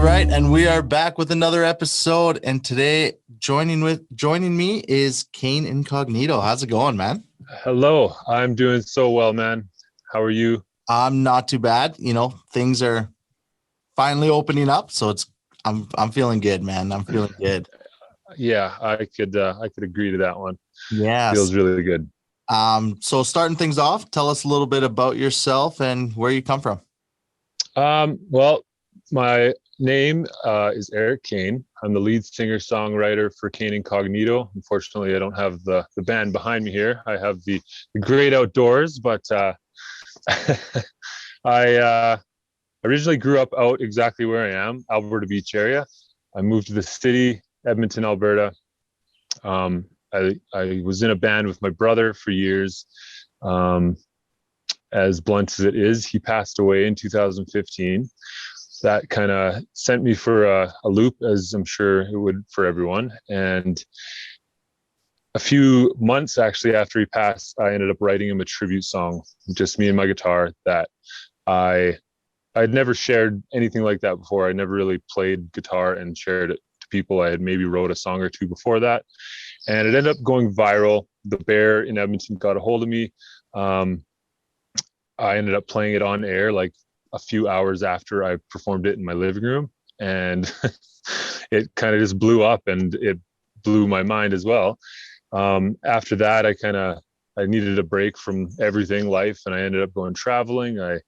right, and we are back with another episode. And today, joining me is Kane Incognito. How's it going, man? Hello, I'm doing so well, man. How are you? I'm not too bad. Things are finally opening up, so I'm feeling good, man. I'm feeling good. Yeah, I could agree to that one. Yes. Feels really good. So starting things off, tell us a little bit about yourself and where you come from. Well, my name is Eric Kane. I'm the lead singer-songwriter for Kane Incognito. Unfortunately, I don't have the band behind me here. I have the great outdoors, but I originally grew up out exactly where I am, Alberta Beach area. I moved to the city, Edmonton, Alberta. I was in a band with my brother for years. As blunt as it is, he passed away in 2015. That kind of sent me for a loop, as I'm sure it would for everyone. And a few months actually after he passed, I ended up writing him a tribute song, just me and my guitar, that I'd never shared anything like that before. I never really played guitar and shared it to people. I had maybe wrote a song or two before that, and it ended up going viral. The Bear in Edmonton got a hold of me. I ended up playing it on air like a few hours after I performed it in my living room, and it kind of just blew up, and it blew my mind as well. After that, I needed a break from everything life, and I ended up going traveling. I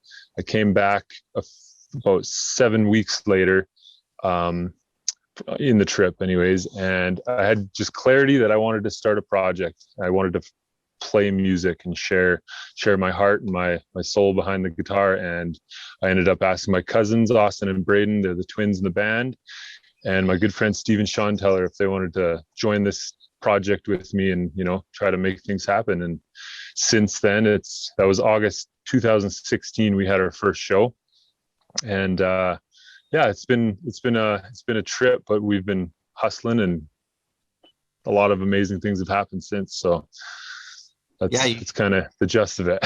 came back about 7 weeks later, in the trip anyways, and I had just clarity that I wanted to start a project. I wanted to play music and share my heart and my soul behind the guitar. And I ended up asking my cousins, Austin and Braden, they're the twins in the band, and my good friend Stephen Sean Teller, if they wanted to join this project with me and try to make things happen. And since then, that was August 2016, we had our first show. And yeah, it's been a trip, but we've been hustling, and a lot of amazing things have happened since. So it's kind of the gist of it.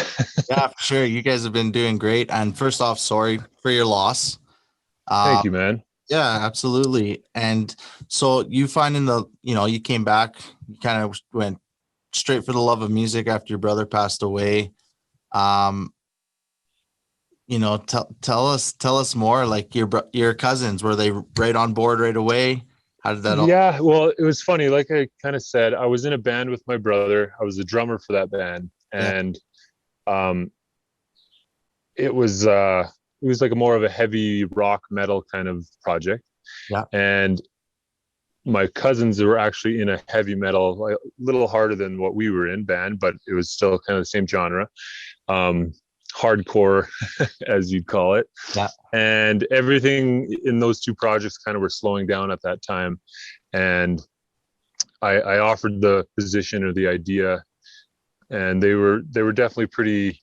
Yeah, for sure. You guys have been doing great. And first off, sorry for your loss. Thank you, man. Yeah, absolutely. And so you you came back, you kind of went straight for the love of music after your brother passed away. Tell us more, like your cousins, were they right on board right away? How did that all? Yeah, well, it was funny. Like I kind of said, I was in a band with my brother. I was the drummer for that band. And it was like a more of a heavy rock metal kind of project. Yeah. And my cousins were actually in a heavy metal, like, a little harder than what we were in band, but it was still kind of the same genre. Hardcore, as you'd call it. Yeah. And everything in those two projects kind of were slowing down at that time. And I offered the position or the idea, and they were definitely pretty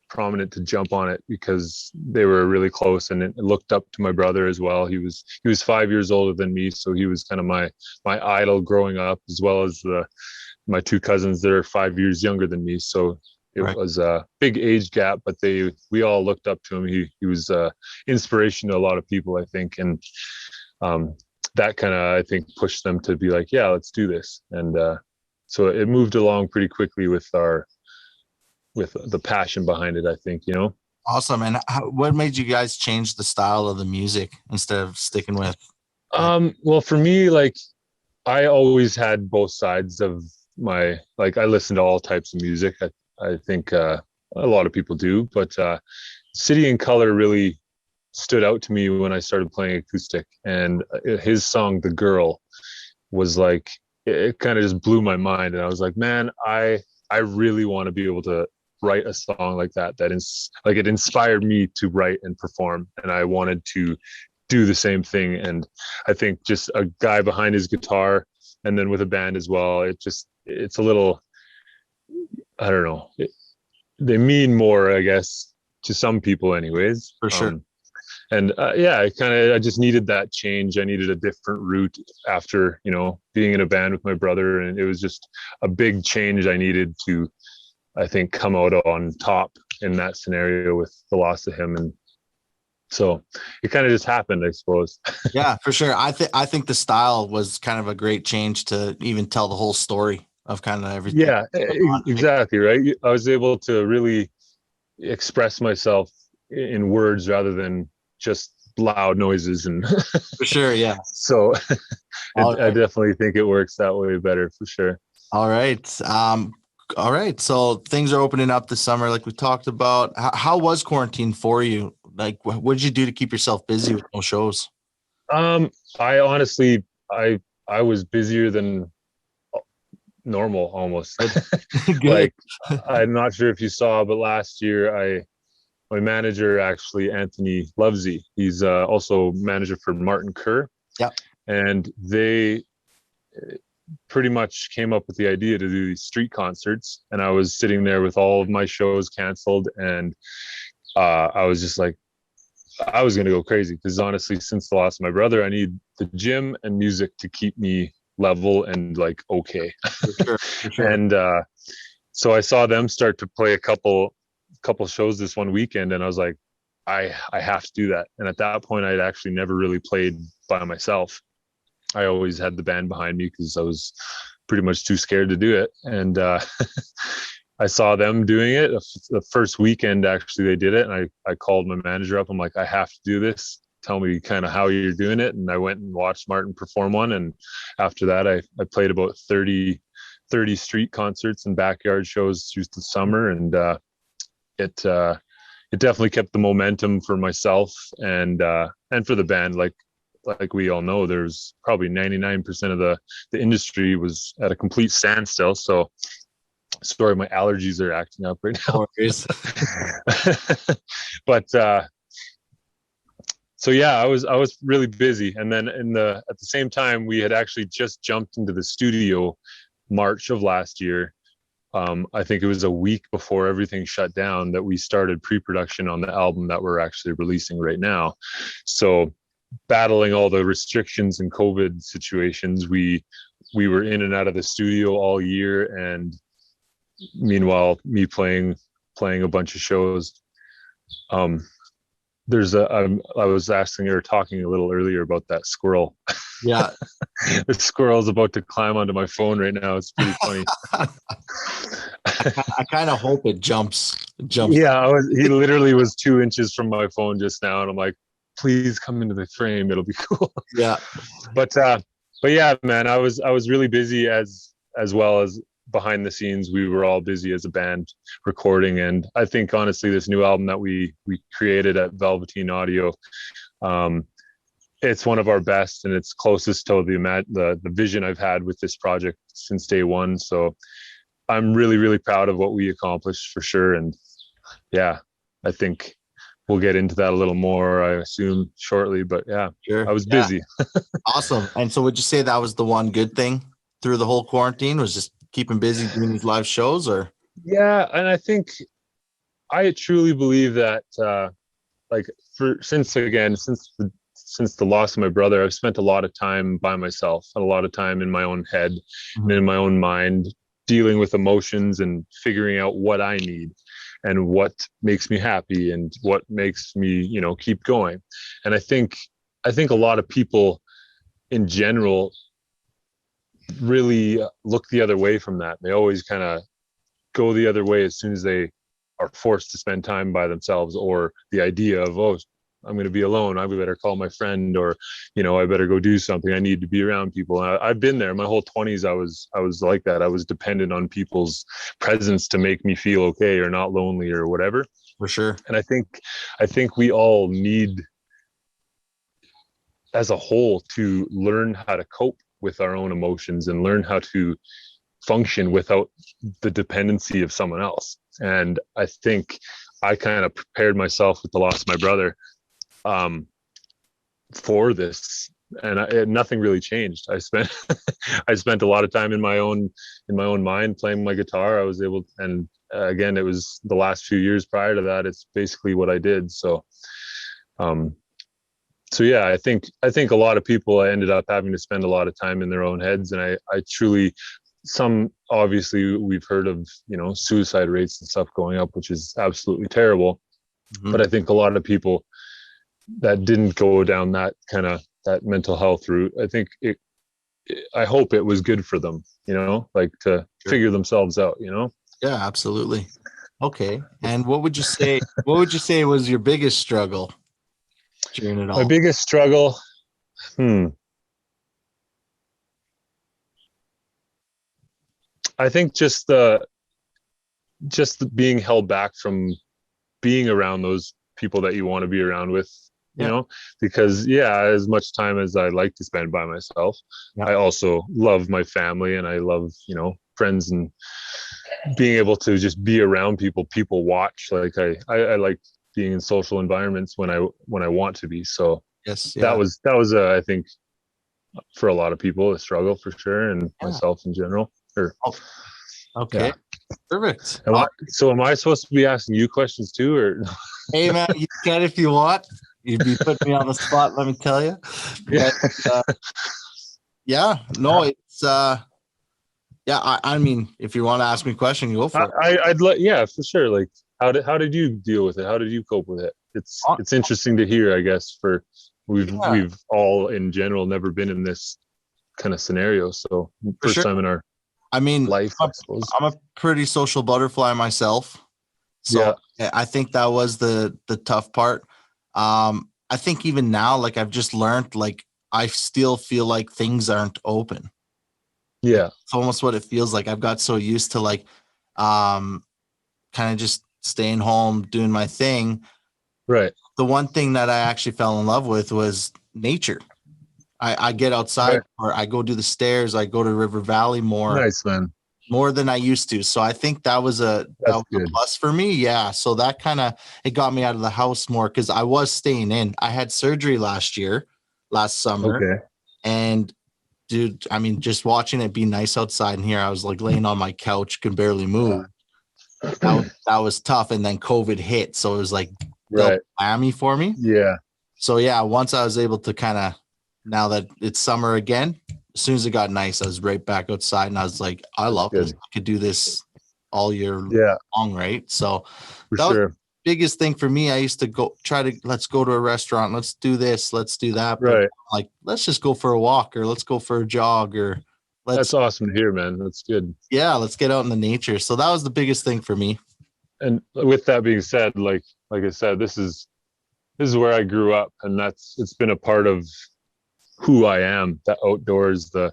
prominent to jump on it because they were really close, and it looked up to my brother as well. He was 5 years older than me, so he was kind of my idol growing up, as well as my two cousins that are 5 years younger than me. So it was a big age gap, but we all looked up to him. He was inspiration to a lot of people, I think, and that kind of, I think, pushed them to be like, yeah, let's do this. And so it moved along pretty quickly with the passion behind it, I think. Awesome. And what made you guys change the style of the music instead of sticking with? Well, for me, like, I always had both sides of I listen to all types of music. I think a lot of people do, but City and Color really stood out to me when I started playing acoustic, and his song "The Girl" was like, it kind of just blew my mind, and I was like, man, I really want to be able to write a song like that is like, it inspired me to write and perform, and I wanted to do the same thing. And I think just a guy behind his guitar and then with a band as well, it's a little, I don't know. They mean more, I guess, to some people anyways. For sure. And I just needed that change. I needed a different route after, being in a band with my brother. And it was just a big change I needed to, I think, come out on top in that scenario with the loss of him. And So it kind of just happened, I suppose. Yeah, for sure. I think the style was kind of a great change to even tell the whole story of kind of everything. Yeah, exactly. Right. I was able to really express myself in words rather than just loud noises. And For sure. Yeah. so All I right. definitely think it works that way better for sure. All right. All right. So things are opening up this summer, like we talked about. How was quarantine for you? Like, what did you do to keep yourself busy with no shows? I honestly, I was busier than normal almost. Good. Like, I'm not sure if you saw, but last year my manager actually, Anthony Lovesey, he's also manager for Martin Kerr. Yeah. And they pretty much came up with the idea to do these street concerts. And I was sitting there with all of my shows canceled. And I was just like, I was going to go crazy because honestly, since the loss of my brother, I need the gym and music to keep me level and like, okay. For sure. And so I saw them start to play a couple shows this one weekend, and I was like, I have to do that. And at that point, I'd actually never really played by myself. I always had the band behind me because I was pretty much too scared to do it. And I saw them doing it. The first weekend, actually, they did it. And I called my manager up. I'm like, I have to do this. Tell me kind of how you're doing it. And I went and watched Martin perform one. And after that, I played about 30 street concerts and backyard shows through the summer. And it definitely kept the momentum for myself and for the band. Like we all know, there's probably 99% of the industry was at a complete standstill. So sorry, my allergies are acting up right now. But so yeah, I was really busy. And then at the same time, we had actually just jumped into the studio March of last year. I think it was a week before everything shut down that we started pre-production on the album that we're actually releasing right now. So battling all the restrictions and COVID situations, we were in and out of the studio all year, and meanwhile me playing a bunch of shows. I was asking or talking a little earlier about that squirrel. Yeah. The squirrel's about to climb onto my phone right now. It's pretty funny. I kind of hope it jumps. Yeah, he literally was 2 inches from my phone just now, and I'm like, please come into the frame. It'll be cool. Yeah. But yeah, man, I was really busy as well as behind the scenes. We were all busy as a band recording, and I think honestly, this new album that we created at Velveteen Audio, it's one of our best, and it's closest to the vision I've had with this project since day one. So I'm really, really proud of what we accomplished for sure. And yeah, I think we'll get into that a little more, I assume, shortly. But yeah, sure. I was busy. Awesome. And so would you say that was the one good thing through the whole quarantine, was just keeping busy doing these live shows? Or yeah, and I think I truly believe that since the loss of my brother, I've spent a lot of time by myself, a lot of time in my own head and in my own mind, dealing with emotions and figuring out what I need and what makes me happy and what makes me, keep going. And I think a lot of people in general really look the other way from that. They always kind of go the other way as soon as they are forced to spend time by themselves, or the idea of, oh, I'm going to be alone, I better call my friend, or I better go do something, I need to be around people. I've been there my whole 20s. I was like that. I was dependent on people's presence to make me feel okay or not lonely or whatever. For sure. And I think we all need, as a whole, to learn how to cope with our own emotions and learn how to function without the dependency of someone else. And I think I kind of prepared myself with the loss of my brother for this, and nothing really changed. I spent a lot of time in my own mind playing my guitar. I was able, and again, it was the last few years prior to that, it's basically what I did. So yeah, I think a lot of people ended up having to spend a lot of time in their own heads, and I truly, obviously we've heard of suicide rates and stuff going up, which is absolutely terrible. But I think a lot of people that didn't go down that kind of that mental health route. I think I hope it was good for them, like to figure themselves out, Yeah, absolutely. Okay. And what would you say was your biggest struggle during it My all? biggest struggle, I think just the being held back from being around those people that you want to be around with, Yeah. because as much time as I like to spend by myself, Yeah. I also love my family, and I love, friends, and being able to just be around people watch. Like I like being in social environments when I want to be. So Yes. that Yeah. was I think for a lot of people a struggle for sure, and Yeah. myself in general. Oh, okay. Yeah. Perfect. So am I supposed to be asking you questions too, or? Hey man, you can if you want. You'd be putting me on the spot, let me tell you. Yeah. Yeah, no, it's I mean, if you want to ask me a question, go for it. I'd like, yeah, for sure. Like, how did you deal with it? How did you cope with it? It's interesting to hear, I guess, for we've all in general never been in this kind of scenario. So first time in our life, I suppose. I'm a pretty social butterfly myself. So I think that was the tough part. I think even now, like I've just learned, like I still feel like things aren't open. Yeah. It's almost what it feels like. I've got so used to like kind of just staying home, doing my thing. Right. The one thing that I actually fell in love with was nature. I get outside, or I go do the stairs, I go to River Valley more. Nice, man. More than I used to. So I think that was a plus for me. Yeah. So that it got me out of the house more, because I was staying in. I had surgery last summer. Okay. And dude, I mean, just watching it be nice outside in here, I was like laying on my couch, could barely move. That was tough. And then COVID hit. So it was like double whammy for me. Yeah. So yeah, once I was able to now that it's summer again, as soon as it got nice, I was right back outside, and I was like, I love this. I could do this all year long, right? So that was the biggest thing for me. I used to let's go to a restaurant, let's do this, let's do that. But like, let's just go for a walk, or let's go for a jog, or that's awesome to hear, man. That's good. Yeah, let's get out in the nature. So that was the biggest thing for me. And with that being said, like I said, this is where I grew up, and it's been a part of who I am, the outdoors, it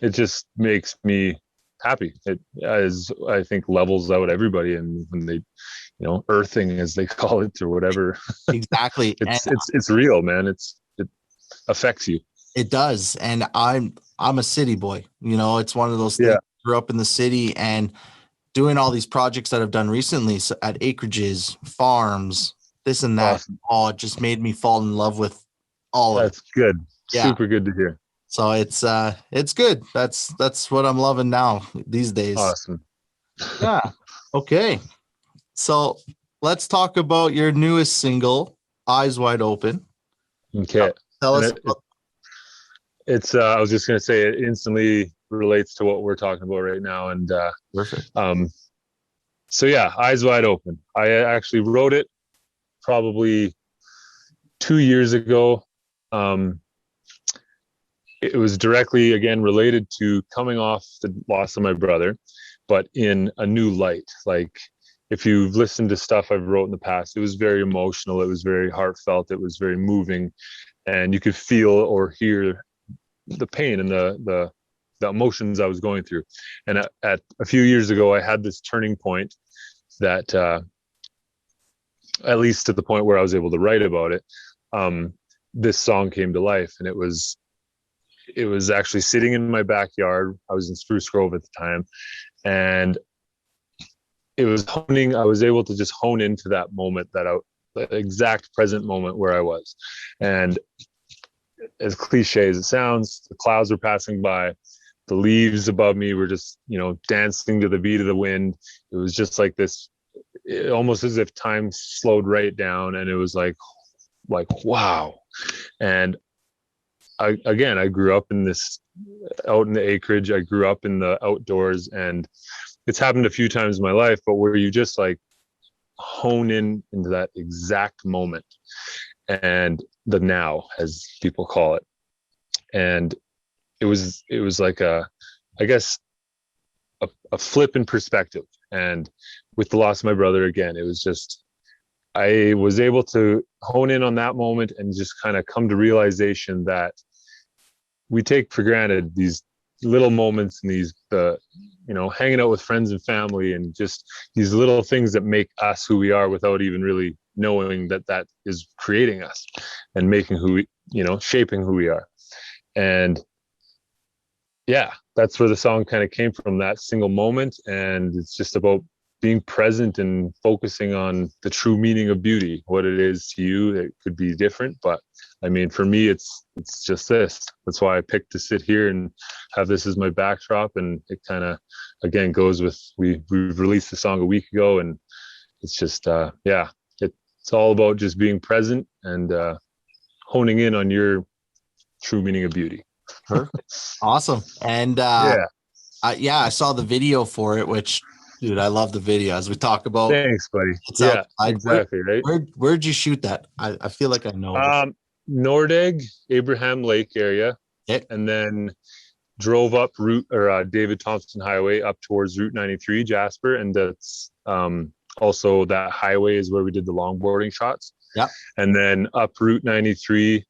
just makes me happy. It, as I think, levels out everybody, and when they, earthing, as they call it, or whatever. Exactly. it's real, man. It affects you. It does. And I'm a city boy, it's one of those things. I grew up in the city, and doing all these projects that I've done recently, so at acreages, farms, this and that. Awesome. It just made me fall in love with all of it. That's good. Yeah. Super good to hear. So it's good. That's what I'm loving now these days. Awesome. Yeah. Okay. So let's talk about your newest single, Eyes Wide Open. Okay. Tell us. It's I was just going to say, it instantly relates to what we're talking about right now. And perfect. So yeah, Eyes Wide Open. I actually wrote it probably 2 years ago. It was directly, again, related to coming off the loss of my brother, but in a new light. Like, if you've listened to stuff I've wrote in the past, it was very emotional. It was very heartfelt. It was very moving, and you could feel or hear the pain and the emotions I was going through. And at a few years ago, I had this turning point that, at least to the point where I was able to write about it, this song came to life. And it was actually sitting in my backyard. I was in Spruce Grove at the time, and I was able to just hone into that moment, the exact present moment where I was. And as cliche as it sounds, the clouds were passing by, the leaves above me were just, dancing to the beat of the wind. It was just like this, almost as if time slowed right down, and it was like, wow. And I grew up out in the acreage. I grew up in the outdoors, and it's happened a few times in my life, but where you just like hone in into that exact moment and the now, as people call it. And it was like I guess a flip in perspective. And with the loss of my brother, again, it was just, I was able to hone in on that moment and just kind of come to realization that we take for granted these little moments and these, hanging out with friends and family and just these little things that make us who we are without even really knowing that that is creating us and making who we, shaping who we are. And yeah, that's where the song kind of came from, that single moment. And it's just about being present and focusing on the true meaning of beauty. What it is to you, it could be different, but I mean, for me, it's just this. That's why I picked to sit here and have this as my backdrop. And it kind of, again, goes with, we released the song a week ago, and it's just, it's all about just being present and honing in on your true meaning of beauty. Perfect. Awesome. And I saw the video for it, which, dude, I love the video, as we talk about. Thanks, buddy. Yeah, exactly. Right. Where'd you shoot that? I feel like I know. Nordegg, Abraham Lake area. Okay. And then drove up David Thompson Highway up towards Route 93, Jasper. And that's also, that highway is where we did the longboarding shots. Yeah. And then up Route 93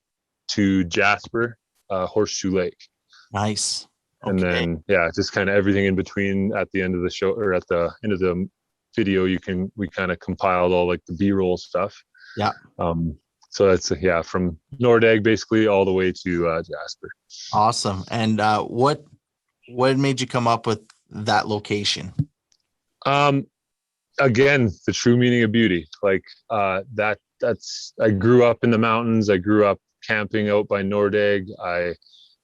to Jasper, Horseshoe Lake. Nice. Okay. And then, just kind of everything in between at the end of the show, or at the end of the video, we kind of compiled all like the B-roll stuff. Yeah. So that's, from Nordegg basically all the way to Jasper. Awesome. And what made you come up with that location? Again, the true meaning of beauty. Like that's, I grew up in the mountains. I grew up camping out by Nordegg.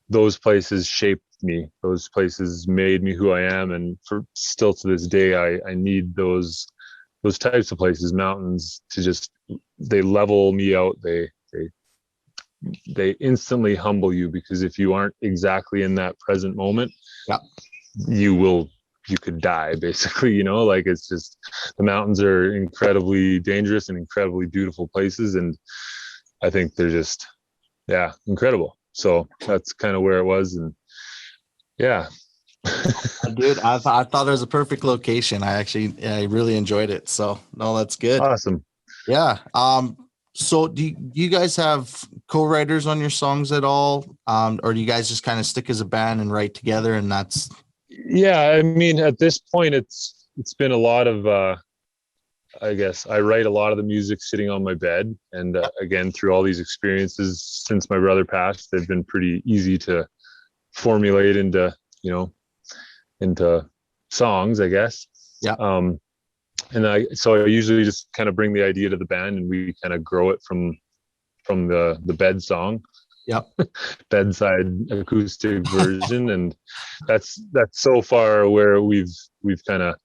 Those places shaped me. Those places made me who I am. And still to this day, I need those types of places, mountains, to just, they level me out. They instantly humble you, because if you aren't exactly in that present moment, you could die basically, like, it's just, the mountains are incredibly dangerous and incredibly beautiful places. And I think they're just, incredible. So that's kind of where it was. And dude, I thought it was a perfect location. I really enjoyed it. So no, that's good. Awesome. Yeah. So do you guys have co-writers on your songs at all? Or do you guys just kind of stick as a band and write together, and that's? Yeah, I mean, at this point, it's been a lot of, I guess I write a lot of the music sitting on my bed. And again, through all these experiences since my brother passed, they've been pretty easy to formulate into songs, I guess. Yeah. And I usually just kind of bring the idea to the band, and we kind of grow it from the bed song. Yep. Bedside acoustic version. And that's so far where we've kind of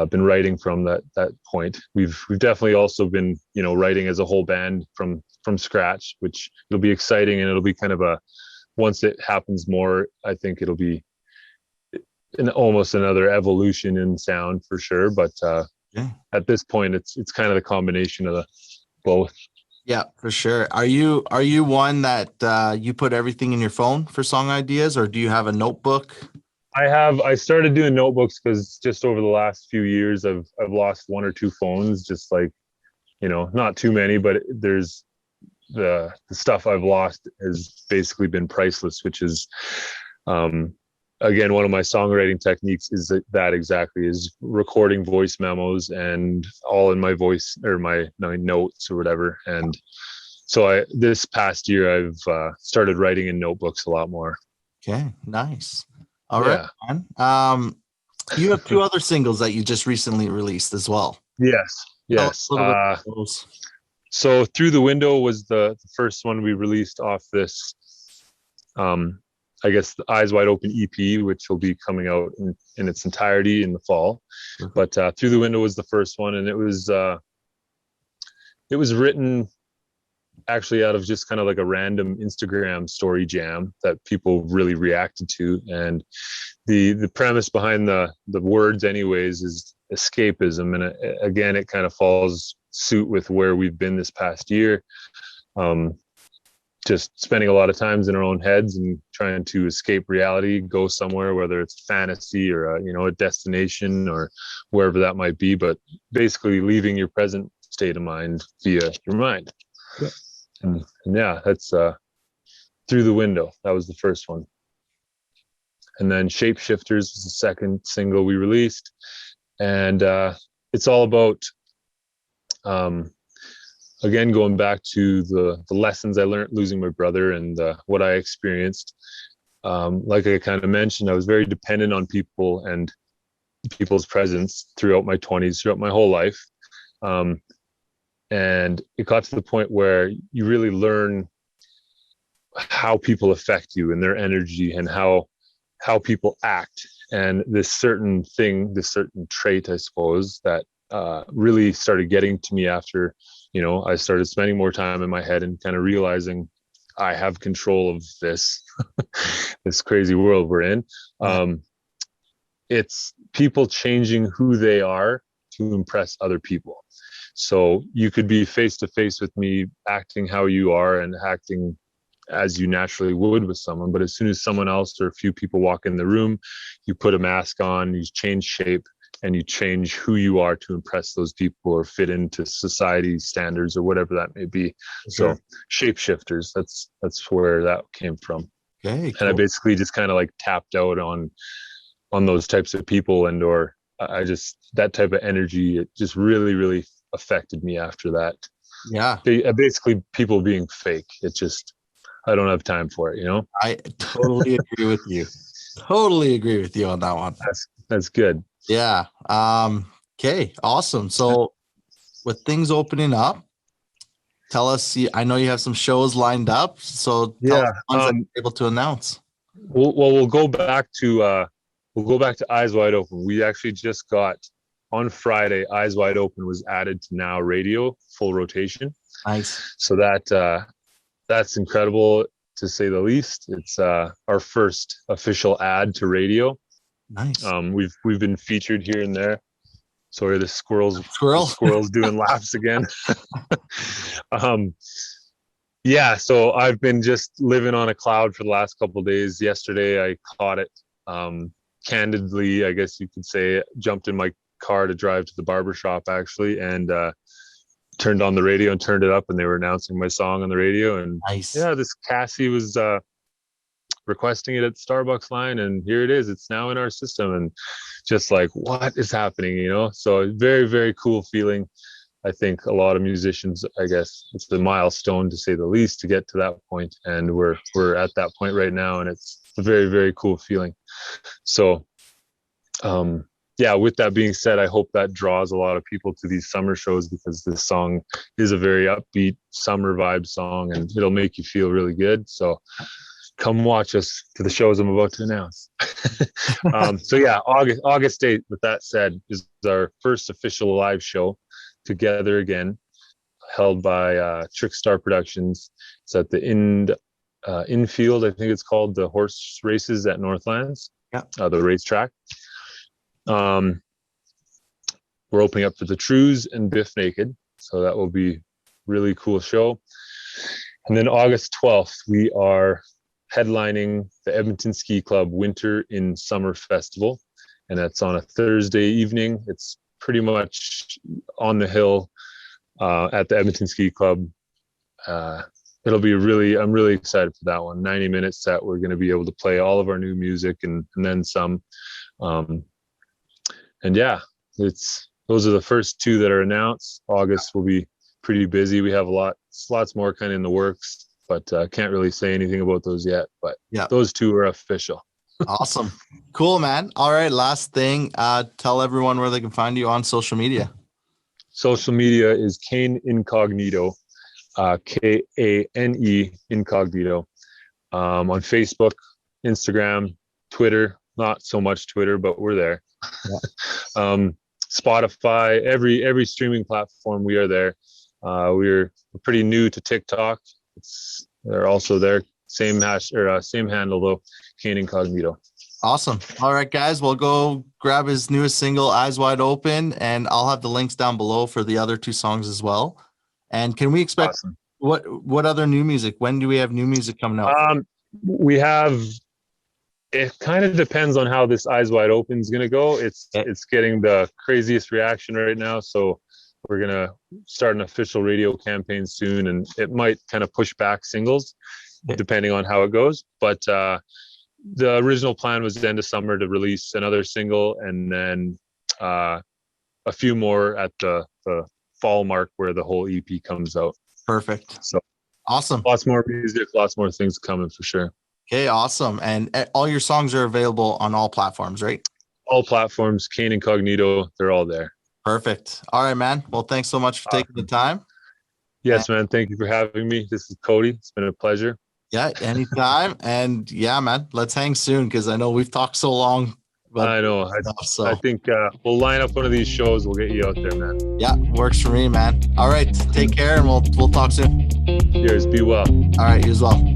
been writing from that point. We've definitely also been, writing as a whole band from scratch, which it'll be exciting, and it'll be kind of once it happens more, I think it'll be almost another evolution in sound for sure. But at this point, it's kind of the combination of both. Yeah, for sure. Are you one that you put everything in your phone for song ideas, or do you have a notebook? I started doing notebooks because just over the last few years, I've lost one or two phones, just like, not too many, but there's the stuff I've lost has basically been priceless, which is, again, one of my songwriting techniques is that exactly, is recording voice memos, and all in my voice, or my notes or whatever. And so this past year, I've started writing in notebooks a lot more. Okay, nice. All right, man. You have two other singles that you just recently released as well. Yes. So Through the Window was the first one we released off this, I guess, the Eyes Wide Open EP, which will be coming out in its entirety in the fall. Mm-hmm. But Through the Window was the first one, and it was written actually out of just kind of like a random Instagram story jam that people really reacted to. And the premise behind the words anyways is escapism. And again, it kind of falls suit with where we've been this past year. Just spending a lot of times in our own heads and trying to escape reality, go somewhere, whether it's fantasy or a destination or wherever that might be, but basically leaving your present state of mind via your mind. Yeah. And yeah, that's Through the Window. That was the first one. And then Shapeshifters was the second single we released. And it's all about, again, going back to the lessons I learned losing my brother and what I experienced. Like I kind of mentioned, I was very dependent on people and people's presence throughout my 20s, throughout my whole life. And it got to the point where you really learn how people affect you and their energy and how people act. And this certain trait, I suppose, that really started getting to me after, I started spending more time in my head and kind of realizing I have control of this, this crazy world we're in. It's people changing who they are to impress other people. So you could be face to face with me acting how you are and acting as you naturally would with someone. But as soon as someone else or a few people walk in the room, you put a mask on, you change shape, and you change who you are to impress those people or fit into society standards or whatever that may be. Sure. So Shapeshifters, that's where that came from. Okay, cool. And I basically just kind of like tapped out on those types of people, and or I just, that type of energy, it just really, really affected me after that. Yeah. Basically people being fake. It just, I don't have time for it, I totally agree with you. Totally agree with you on that one. That's good. Yeah. Okay. Awesome. So with things opening up, tell us, I know you have some shows lined up. So tell us the ones that you're able to announce. We'll go back to Eyes Wide Open. We actually just got on Friday, Eyes Wide Open was added to Now Radio, full rotation. Nice. So that's incredible, to say the least. It's our first official ad to radio. Nice. We've been featured here and there. Sorry, the squirrel's doing laps again. Yeah, so I've been just living on a cloud for the last couple of days. Yesterday I caught it. Candidly, I guess you could say, jumped in my car to drive to the barber shop actually, and turned on the radio and turned it up, and they were announcing my song on the radio. And nice. Yeah, this Cassie was requesting it at the Starbucks line, and here it is. It's now in our system, and just like, what is happening, So very, very cool feeling. I think a lot of musicians, I guess it's a milestone to say the least to get to that point, and we're at that point right now, and it's a very, very cool feeling. So yeah, with that being said, I hope that draws a lot of people to these summer shows, because this song is a very upbeat summer vibe song, and it'll make you feel really good. So come watch us to the shows I'm about to announce. So yeah, August 8th, with that said, is our first official live show together again, held by Trickstar Productions. It's at the infield, I think it's called, the horse races at Northlands. Yeah. The racetrack. We're opening up for the Trues and Biff Naked, so that will be really cool show. And then August 12th, we are headlining the Edmonton Ski Club Winter in Summer Festival, and that's on a Thursday evening. It's pretty much on the hill at the Edmonton Ski Club. It'll be I'm really excited for that one. 90-minute set. We're going to be able to play all of our new music and then some. And yeah, those are the first two that are announced. August will be pretty busy. We have lots more kind of in the works, but can't really say anything about those yet. But yeah, those two are official. Awesome. Cool, man. All right. Last thing, tell everyone where they can find you on social media. Social media is Kane Incognito, Kane Incognito, on Facebook, Instagram, Twitter. Not so much Twitter, but we're there. Yeah. Spotify, every streaming platform, we are there. We're pretty new to TikTok. They're also there. Same handle though, Kane Incognito. Awesome. All right, guys, we'll go grab his newest single, Eyes Wide Open, and I'll have the links down below for the other 2 songs as well. And can we expect what other new music? When do we have new music coming out? We have, it kind of depends on how this Eyes Wide Open is going to go. It's getting the craziest reaction right now. So we're going to start an official radio campaign soon, and it might kind of push back singles depending on how it goes. But the original plan was the end of summer to release another single, and then a few more at the fall mark where the whole EP comes out. Perfect. So awesome. Lots more music, lots more things coming for sure. Okay, awesome. And all your songs are available on all platforms, right? All platforms, Kane Incognito, they're all there. Perfect. All right, man. Well, thanks so much for taking the time. Yes, man. Thank you for having me. This is Cody. It's been a pleasure. Yeah, anytime. And yeah, man, let's hang soon because I know we've talked so long. I know. I think we'll line up one of these shows. We'll get you out there, man. Yeah, works for me, man. All right. Take care, and we'll talk soon. Cheers. Be well. All right. You as well.